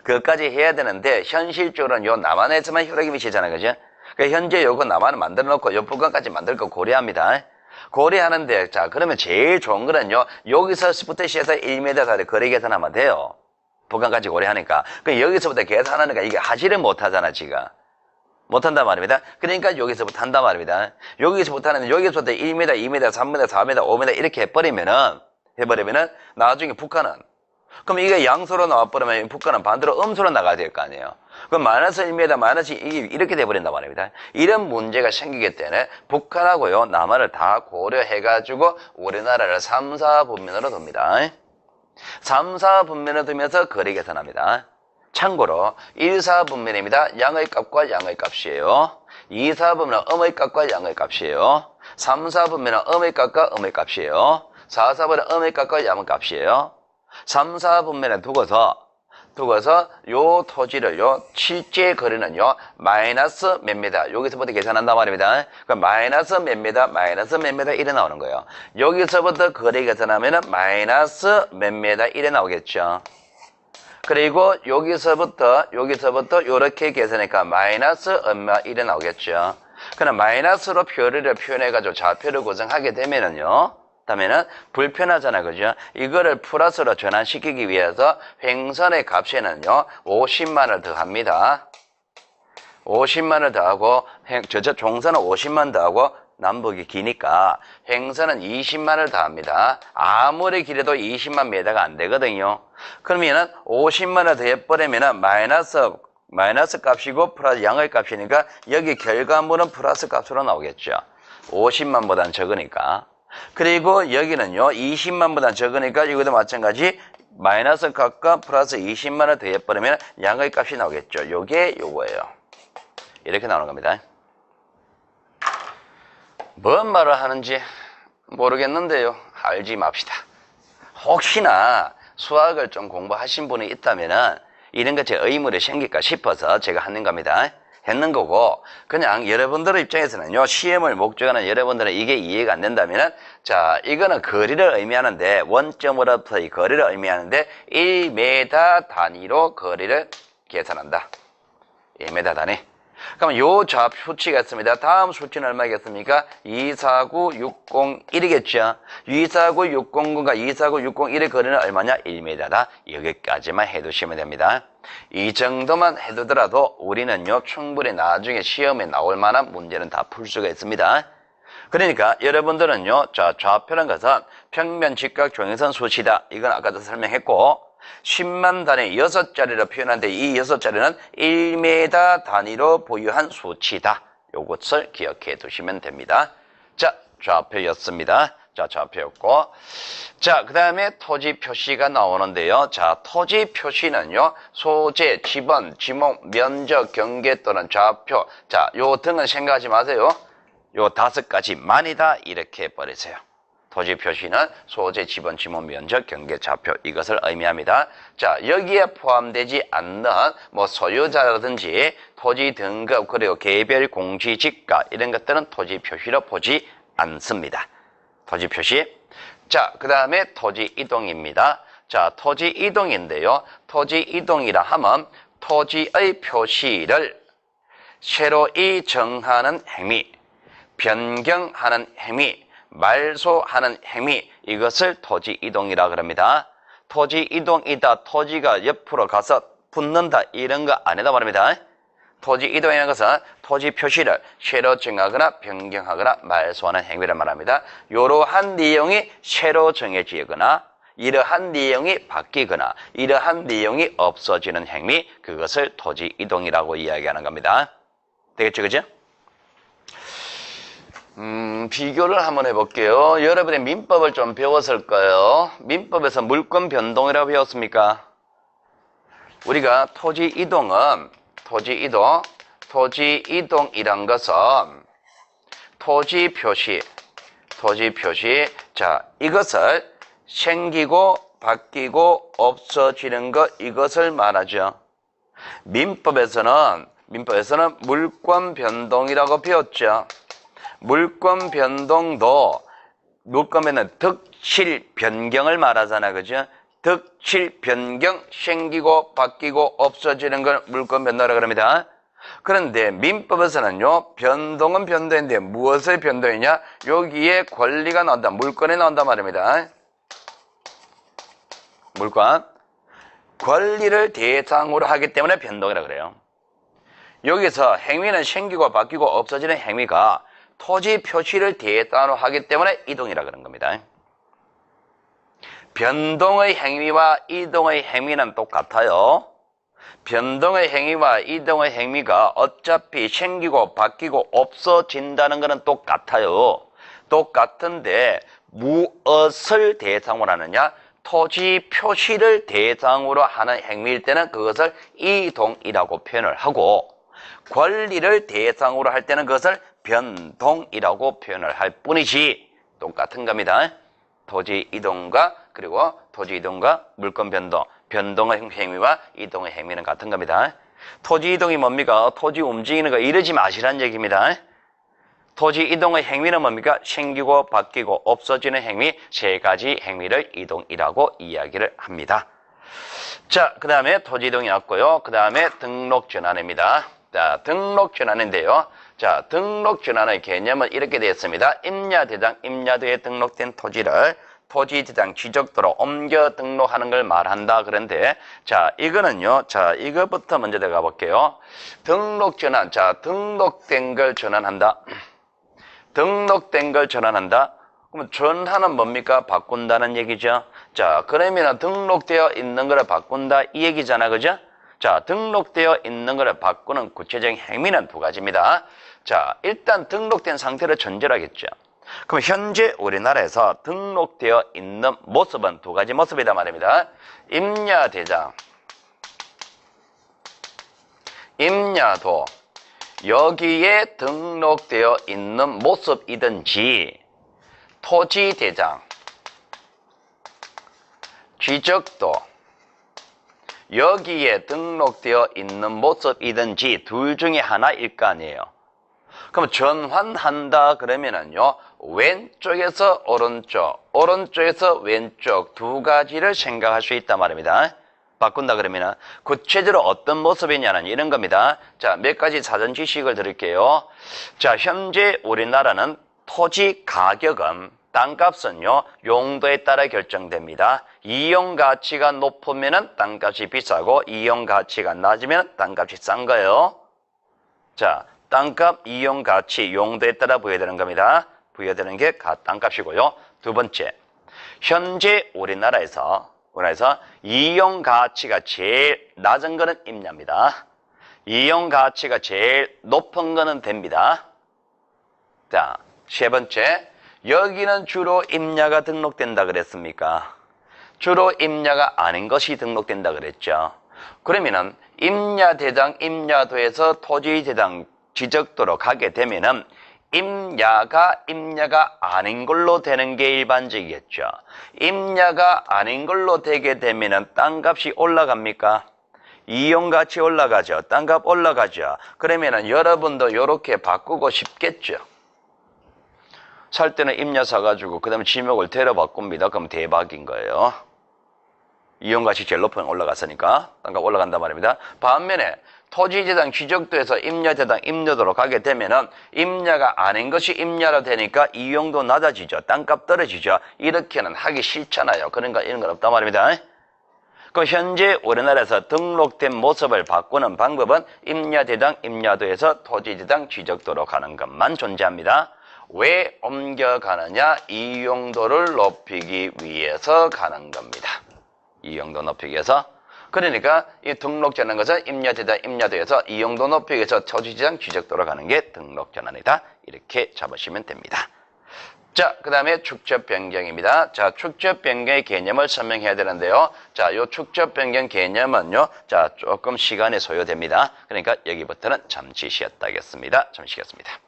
그것까지 해야 되는데 현실적으로는 요 남한에서만 효력이 미치잖아요. 그죠? 그러니까 현재 요거 남한을 만들어 놓고 요 북한까지 만들 거 고려합니다. 고려하는데 자 그러면 제일 좋은 거는요. 여기서부터 시작해서 1m 사이를 거리 계산하면 돼요. 북한까지 고려하니까. 그 여기서부터 계산하니까 이게 하지를 못하잖아 지금. 못한단 말입니다. 그러니까 여기서부터 한단 말입니다. 여기서부터 하는 여기서부터 1m, 2m, 3m, 4m, 5m 이렇게 해버리면은 나중에 북한은 그럼 이게 양수로 나와버리면 북한은 반대로 음수로 나가야 될 거 아니에요. 그럼 마이너스 1m, 마이너스 이렇게 돼버린단 말입니다. 이런 문제가 생기기 때문에 북한하고요 남한을 다 고려해가지고 우리나라를 3, 4분면으로 둡니다. 3, 4분면을 두면서 거리 계산합니다. 참고로 1, 4분면입니다. 양의 값과 양의 값이에요. 2, 4분면은 음의 값과 양의 값이에요. 3, 4분면은 음의 값과 음의 값이에요. 4, 4분면은 음의 값과 양의 값이에요. 3, 4분면에 두고서 요 토지를요 실제 거리는요 마이너스 몇 미터 여기서부터 계산한단 말입니다. 그럼 마이너스 몇 미터 이래 나오는 거예요. 여기서부터 거리 계산하면은 마이너스 몇 미터 이래 나오겠죠. 그리고 여기서부터 요렇게 계산하니까 마이너스 얼마 이래 나오겠죠. 그럼 마이너스로 표를 표현해가지고 좌표를 구성하게 되면은요. 그다음에는 불편하잖아, 그죠? 이거를 플러스로 전환시키기 위해서 횡선의 값에는요 50만을 더합니다. 50만을 더하고 종선은 50만 더하고 남북이 기니까 횡선은 20만을 더합니다. 아무리 길어도 20만 미터가 안 되거든요. 그러면은 50만을 더해버리면은 마이너스 값이고 플러스 양의 값이니까 여기 결과물은 플러스 값으로 나오겠죠. 50만보다는 적으니까. 그리고 여기는요 20만보다 적으니까 이것도 마찬가지 마이너스 값과 플러스 20만을 더해버리면 양의 값이 나오겠죠. 요게 요거예요. 이렇게 나오는 겁니다. 뭔 말을 하는지 모르겠는데요. 알지 맙시다. 혹시나 수학을 좀 공부하신 분이 있다면은 이런 것 제 의문이 생길까 싶어서 제가 하는 겁니다. 했는 거고 그냥 여러분들의 입장에서는요 시험을 목적하는 여러분들은 이게 이해가 안 된다면은 자 이거는 거리를 의미하는데 원점으로부터의 거리를 의미하는데 1m 단위로 거리를 계산한다. 1m 단위. 그럼 요 수치가 있습니다. 다음 수치는 얼마겠습니까? 249,601이겠죠. 249,609과 249,601의 거리는 얼마냐? 1m다. 여기까지만 해두시면 됩니다. 이 정도만 해두더라도 우리는요 충분히 나중에 시험에 나올 만한 문제는 다 풀 수가 있습니다. 그러니까 여러분들은요 자 좌표란 것은 평면 직각 종행선 수치다. 이건 아까도 설명했고 10만 단위 6자리로 표현하는데 이 6자리는 1m 단위로 보유한 수치다. 요것을 기억해 두시면 됩니다. 자 좌표였습니다. 자 좌표였고 자 그 다음에 토지 표시가 나오는데요. 자 토지 표시는요 소재, 지번, 지목, 면적, 경계 또는 좌표 자 요 등은 생각하지 마세요. 요 5가지만이다 이렇게 해버리세요. 토지 표시는 소재, 지번, 지목, 면적, 경계, 좌표 이것을 의미합니다. 자 여기에 포함되지 않는 뭐 소유자라든지 토지 등급 그리고 개별 공시 지가 이런 것들은 토지 표시로 보지 않습니다. 토지 표시. 자 그 다음에 토지 이동입니다. 자 토지 이동인데요. 토지 이동이라 하면 토지의 표시를 새로이 정하는 행위, 변경하는 행위, 말소하는 행위 이것을 토지 이동이라 그럽니다. 토지 이동이다. 토지가 옆으로 가서 붙는다 이런 거 아니다 말입니다. 토지 이동이라는 것은 토지 표시를 새로 정하거나 변경하거나 말소하는 행위를 말합니다. 이러한 내용이 새로 정해지거나 이러한 내용이 바뀌거나 이러한 내용이 없어지는 행위 그것을 토지 이동이라고 이야기하는 겁니다. 되겠죠, 그죠? 비교를 한번 해볼게요. 여러분의 민법을 좀 배웠을 거예요. 민법에서 물권 변동이라고 배웠습니까? 우리가 토지 이동이란 것은 토지 표시. 자, 이것을 생기고 바뀌고 없어지는 것 이것을 말하죠. 민법에서는 물권 변동이라고 배웠죠. 물권 변동도 물권에는 득실 변경을 말하잖아, 그죠? 득실 변경, 생기고 바뀌고 없어지는 걸 물건 변동이라고 합니다. 그런데 민법에서는요, 변동은 변동인데 무엇의 변동이냐? 여기에 권리가 나온다, 물건이 나온단 말입니다. 물건. 권리를 대상으로 하기 때문에 변동이라고 그래요. 여기서 행위는 생기고 바뀌고 없어지는 행위가 토지 표시를 대상으로 하기 때문에 이동이라고 그런 겁니다. 변동의 행위와 이동의 행위는 똑같아요. 변동의 행위와 이동의 행위가 어차피 생기고 바뀌고 없어진다는 것은 똑같아요. 똑같은데 무엇을 대상으로 하느냐? 토지 표시를 대상으로 하는 행위일 때는 그것을 이동이라고 표현을 하고, 권리를 대상으로 할 때는 그것을 변동이라고 표현을 할 뿐이지 똑같은 겁니다. 토지 이동과 그리고 토지 이동과 물건 변동, 변동의 행위와 이동의 행위는 같은 겁니다. 토지 이동이 뭡니까? 토지 움직이는 거 이러지 마시라는 얘기입니다. 토지 이동의 행위는 뭡니까? 생기고 바뀌고 없어지는 행위, 세 가지 행위를 이동이라고 이야기를 합니다. 자, 그 다음에 토지 이동이 왔고요. 그 다음에 등록 전환입니다. 자, 등록 전환인데요. 자, 등록 전환의 개념은 이렇게 되어 있습니다. 임야대장, 임야도에 등록된 토지를 토지대장 지적도로 옮겨 등록하는 걸 말한다. 그런데 자, 이거는요. 자, 이거부터 먼저 들어가 볼게요. 등록 전환. 자, 등록된 걸 전환한다. 등록된 걸 전환한다. 그러면 전환은 뭡니까? 바꾼다는 얘기죠. 자, 그러면 등록되어 있는 거를 바꾼다 이 얘기잖아. 그죠? 자, 등록되어 있는 거를 바꾸는 구체적인 행위는 두 가지입니다. 자, 일단 등록된 상태를 전제로 하겠죠. 그럼 현재 우리나라에서 등록되어 있는 모습은 두 가지 모습이다 말입니다. 임야대장, 임야도, 여기에 등록되어 있는 모습이든지 토지대장, 지적도, 여기에 등록되어 있는 모습이든지 둘 중에 하나일 거 아니에요. 그럼 전환한다 그러면은요, 왼쪽에서 오른쪽, 오른쪽에서 왼쪽 두 가지를 생각할 수 있단 말입니다. 바꾼다 그러면은 구체적으로 어떤 모습이냐는 이런 겁니다. 자, 몇 가지 사전 지식을 드릴게요. 자, 현재 우리나라는 토지 가격은, 땅값은요, 용도에 따라 결정됩니다. 이용 가치가 높으면은 땅값이 비싸고 이용 가치가 낮으면 땅값이 싼 거예요. 자, 땅값, 이용 가치, 용도에 따라 부여되는 겁니다. 부여되는 게 땅값이고요. 두 번째, 현재 우리나라에서 이용 가치가 제일 낮은 거는 임야입니다. 이용 가치가 제일 높은 거는 됩니다. 자, 세 번째, 여기는 주로 임야가 등록된다 그랬습니까? 주로 임야가 아닌 것이 등록된다 그랬죠. 그러면은 임야대장, 임야도에서 토지대장 지적도로 가게 되면은 임야가 아닌 걸로 되는 게 일반적이겠죠. 임야가 아닌 걸로 되게 되면은 땅값이 올라갑니까? 이용가치 올라가죠. 땅값 올라가죠. 그러면은 여러분도 이렇게 바꾸고 싶겠죠. 살 때는 임야 사가지고 그 다음에 지목을 대로 바꿉니다. 그럼 대박인 거예요. 이용가치 제일 높은 올라갔으니까 땅값 올라간단 말입니다. 반면에 토지대장 지적도에서 임야대장 임야도로 가게 되면은 임야가 아닌 것이 임야로 되니까 이용도 낮아지죠. 땅값 떨어지죠. 이렇게는 하기 싫잖아요. 그러니까 이런 건 없단 말입니다. 그 현재 우리나라에서 등록된 모습을 바꾸는 방법은 임야대장 임야도에서 토지대장 지적도로 가는 것만 존재합니다. 왜 옮겨가느냐? 이용도를 높이기 위해서 가는 겁니다. 이용도 높이기 위해서. 그러니까 이 등록전환 것은 임야대장 임야도에서 이용도 높이기 위해서 토지대장 지적도로 가는 게 등록전환이다. 이렇게 잡으시면 됩니다. 자, 그 다음에 축적 변경입니다. 자, 축적 변경의 개념을 설명해야 되는데요. 자, 요 축적 변경 개념은요, 자, 조금 시간이 소요됩니다. 그러니까 여기부터는 잠시 쉬었다 하겠습니다. 잠시 쉬겠습니다.